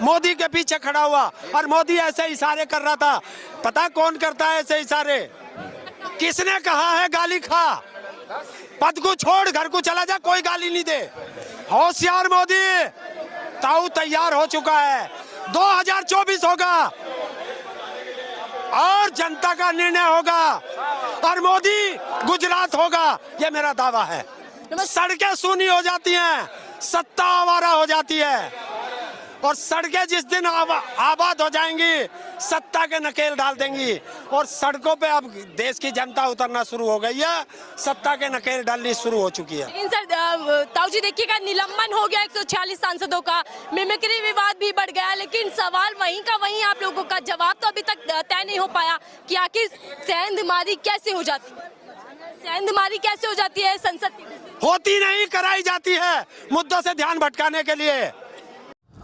मोदी के पीछे खड़ा हुआ और मोदी ऐसे इशारे कर रहा था। पता कौन करता है ऐसे इशारे? किसने कहा है गाली खा, पद को छोड़ घर को चला जा, कोई गाली नहीं दे। होशियार मोदी, ताऊ तैयार हो चुका है। 2024 होगा और जनता का निर्णय होगा और मोदी गुजरात होगा, ये मेरा दावा है। सड़कें सूनी हो जाती हैं, सत्ता आवारा हो जाती है और सड़कें जिस दिन आबाद हो जाएंगी सत्ता के नकेल डाल देंगी। और सड़कों पे अब देश की जनता उतरना शुरू हो गई है, सत्ता के नकेल डालनी शुरू हो चुकी है। लेकिन सर ताऊ जी देखिएगा, निलंबन हो गया 146 सांसदों का, मिमिक्री विवाद भी बढ़ गया, लेकिन सवाल वहीं का वहीं, आप लोगों का जवाब तो अभी तक तय नहीं हो पाया कि आखिर सेंधमारी कैसे हो जाती है। सेंधमारी कैसे हो जाती है संसद की? होती नहीं, कराई जाती है मुद्दों से ध्यान भटकाने के लिए।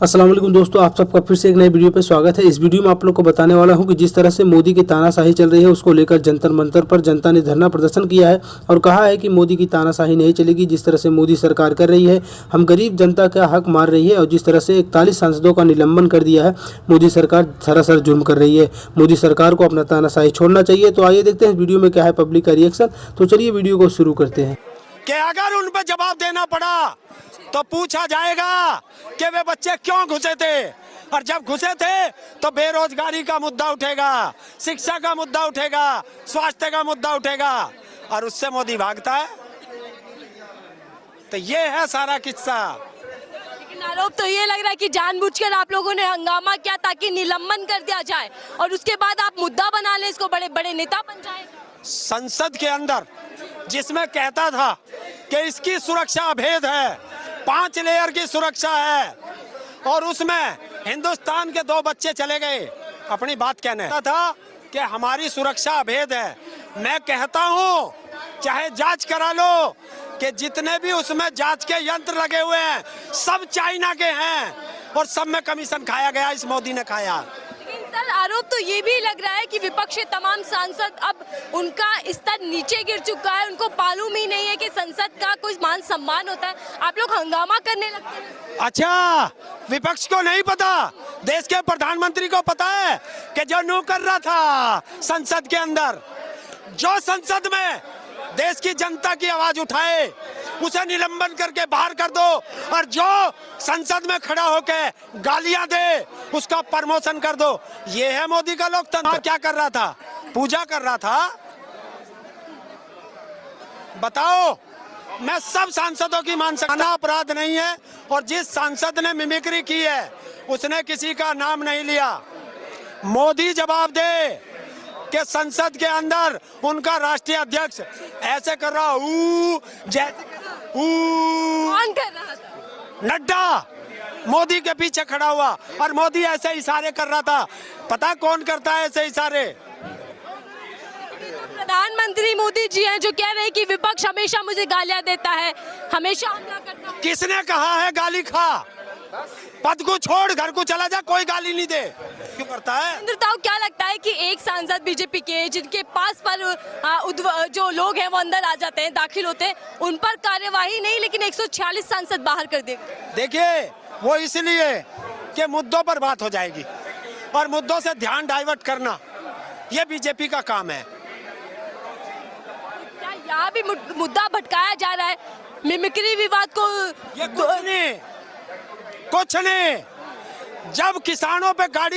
अस्सलाम वालेकुम दोस्तों, आप सबका फिर से एक नए वीडियो पे स्वागत है। इस वीडियो में आप लोग को बताने वाला हूं कि जिस तरह से मोदी की तानाशाही चल रही है उसको लेकर जंतर मंतर पर जनता ने धरना प्रदर्शन किया है और कहा है कि मोदी की तानाशाही नहीं चलेगी। जिस तरह से मोदी सरकार कर रही है, हम गरीब जनता का हक मार रही है और जिस तरह से 41 सांसदों का निलंबन कर दिया है, मोदी सरकार सरासर जुर्म कर रही है। मोदी सरकार को अपना तानाशाही छोड़ना चाहिए। तो आइए देखते हैं इस वीडियो में क्या है पब्लिक का रिएक्शन। तो चलिए वीडियो को शुरू करते हैं। कि अगर उन पर जवाब देना पड़ा तो पूछा जाएगा कि वे बच्चे क्यों घुसे थे, और जब घुसे थे तो बेरोजगारी का मुद्दा उठेगा, शिक्षा का मुद्दा उठेगा, स्वास्थ्य का मुद्दा उठेगा, और उससे मोदी भागता है। तो ये है सारा किस्सा। लेकिन आरोप तो ये लग रहा है कि जानबूझकर आप लोगों ने हंगामा किया ताकि निलंबन कर दिया जाए और उसके बाद आप मुद्दा बना लें, इसको बड़े बड़े नेता बन जाए। संसद के अंदर जिसमें कहता था कि इसकी सुरक्षा अभेद है, 5 लेयर की सुरक्षा है, और उसमें हिंदुस्तान के 2 बच्चे चले गए अपनी बात कहने था कि हमारी सुरक्षा अभेद है। मैं कहता हूं चाहे जांच करा लो कि जितने भी उसमें जांच के यंत्र लगे हुए हैं सब चाइना के हैं और सब में कमीशन खाया गया, इस मोदी ने खाया। लेकिन सर आरोप तो ये भी लग रहा है कि विपक्ष के तमाम सांसद अब उनका स्तर नीचे गिर चुका है, उनको मालूम ही नहीं है कि संसद का कोई मान सम्मान होता है, आप लोग हंगामा करने लगते हैं। अच्छा, विपक्ष को नहीं पता, देश के प्रधानमंत्री को पता है कि जो न्यू कर रहा था संसद के अंदर, जो संसद में देश की जनता की आवाज उठाए उसे निलंबन करके बाहर कर दो, और जो संसद में खड़ा होके गालियां दे उसका प्रमोशन कर दो। ये है मोदी का लोकतंत्र। क्या कर रहा था? पूजा कर रहा था? बताओ। मैं सब सांसदों की मान सकता, अपराध नहीं है, और जिस सांसद ने मिमिक्री की है उसने किसी का नाम नहीं लिया। मोदी जवाब दे कि संसद के अंदर उनका राष्ट्रीय अध्यक्ष ऐसे कर रहा, कौन कर रहा था? नड्डा मोदी के पीछे खड़ा हुआ और मोदी ऐसे इशारे कर रहा था। पता कौन करता है ऐसे इशारे? प्रधानमंत्री मोदी जी हैं जो कह रहे हैं कि विपक्ष हमेशा मुझे गालियां देता है, हमेशा हमला करता है। किसने कहा है गाली खा, पद को छोड़ घर को चला जा, कोई गाली नहीं दे। क्यों करता है? ताऊ क्या लगता है कि एक सांसद बीजेपी के जिनके पास पर जो लोग हैं वो अंदर आ जाते हैं, दाखिल होते हैं, उन पर कार्यवाही नहीं लेकिन 146 सांसद बाहर कर देगा? देखिए, वो इसलिए कि मुद्दों पर बात हो जाएगी और मुद्दों से ध्यान डाइवर्ट करना ये बीजेपी का काम है। क्या यहाँ भी मुद्दा भटकाया जा रहा है? मिमिक्री विवाद को ये कुछ नहीं, जब किसानों पे गाड़ी